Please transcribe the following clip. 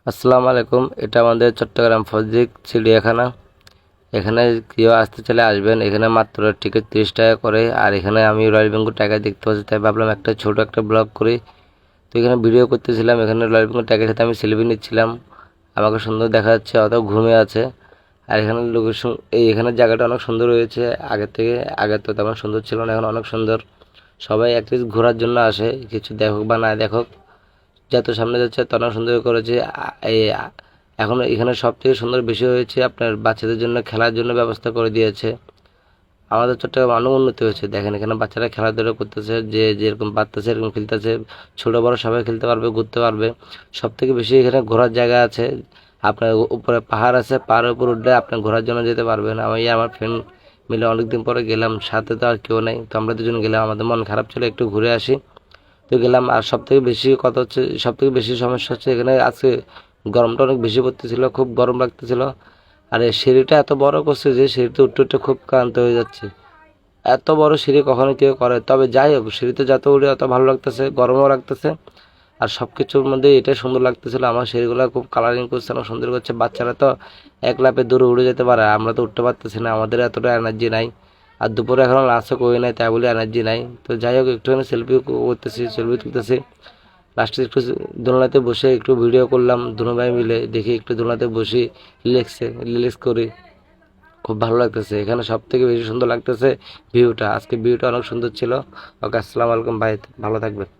আসসালামু আলাইকুম। এটা আমাদের চট্টগ্রাম ফজিক চিড়িয়াখানা। এখানে কেউ আসতে চাইলে আসবেন। এখানে মাত্র টিকিট 30 টাকা করে। আর এখানে আমি রয়্যাল বেঙ্গল টাইগার দেখতে পাচ্ছি, তাই ভাবলাম একটা ছোট একটা ব্লগ করি। তো এখানে ভিডিও করতেছিলাম, এখানে রয়্যাল বেঙ্গল টাইগারের সাথে আমি সেলফি নিচ্ছিলাম। আমাকে সুন্দর দেখা যাচ্ছে, অত ঘুমিয়ে আছে। আর এখানে লোকেশন, এখানে জায়গাটা অনেক সুন্দর হয়েছে আগের থেকে। আগে তো তেমন সুন্দর ছিল না, এখন অনেক সুন্দর। সবাই অ্যাটলিস্ট ঘোরার জন্য আসে, কিছু দেখুক বা না দেখুক। যত সামনে যাচ্ছে তত সুন্দর করেছে। এখন এখানে সব থেকে সুন্দর বেশি হয়েছে আপনার বাচ্চাদের জন্য খেলার জন্য ব্যবস্থা করে দিয়েছে। আমাদের চট্টগ্রাম অনেক উন্নতি হয়েছে। দেখেন এখানে বাচ্চারা খেলাধুলা করতেছে, যে যেরকম পারতেছে এরকম খেলতেছে। ছোট বড় সবাই খেলতে পারবে, ঘুরতে পারবে। সব থেকে বেশি এখানে ঘোরার জায়গা আছে। আপনার উপরে পাহাড় আছে, পাহাড়ের উপর উঠলে আপনি ঘোরার জন্য যেতে পারবেন। আমি আমার ফ্রেন্ড মিলে অনেকদিন পরে গেলাম, সাথে তো আর কেউ নেই, তো আমরা দুজন গেলাম। আমাদের মন খারাপ ছিল, একটু ঘুরে আসি, তো গেলাম। আর সব থেকে বেশি কথা হচ্ছে, সব থেকে বেশি সমস্যা হচ্ছে এখানে আজকে গরমটা অনেক বেশি পড়তেছিল, খুব গরম লাগতেছিল। আর এই সিঁড়িটা এত বড় করছে যে সিঁড়িতে উঠতে উঠতে খুব ক্লান্ত হয়ে যাচ্ছে। এত বড় সিঁড়ি কখনো কেউ করে? তবে যাই হোক, সিঁড়িতে যত উঠে অত ভালো লাগতেছে, গরমও লাগতেছে। আর সব কিছুর মধ্যে এটাই সুন্দর লাগতেছিল। আমার সিঁড়িগুলো খুব কালারিং করছে, অনেক সুন্দর করছে। বাচ্চারা তো এক লাফে দূরে উড়ে যেতে পারে, আমরা তো উঠতে পারতেছি না, আমাদের এতটা এনার্জি নাই। আর দুপুরে এখনো লাঞ্চও করি নাই, তাই বলে এনার্জি নাই। তো যাই হোক, একটুখানি সেলফি করতেছি, সেলফি তুলতেছি। লাস্টে একটু দোলনাতে বসে একটু ভিডিও করলাম দুনো ভাই মিলে। দেখি একটু দোলনাতে বসি, রিল্যাক্স করি। খুব ভালো লাগতেছে এখানে। সব থেকে বেশি সুন্দর লাগতেছে ভিউটা। আজকে ভিউটা অনেক সুন্দর ছিল। ওকে, আসসালামু আলাইকুম ভাই, ভালো থাকবেন।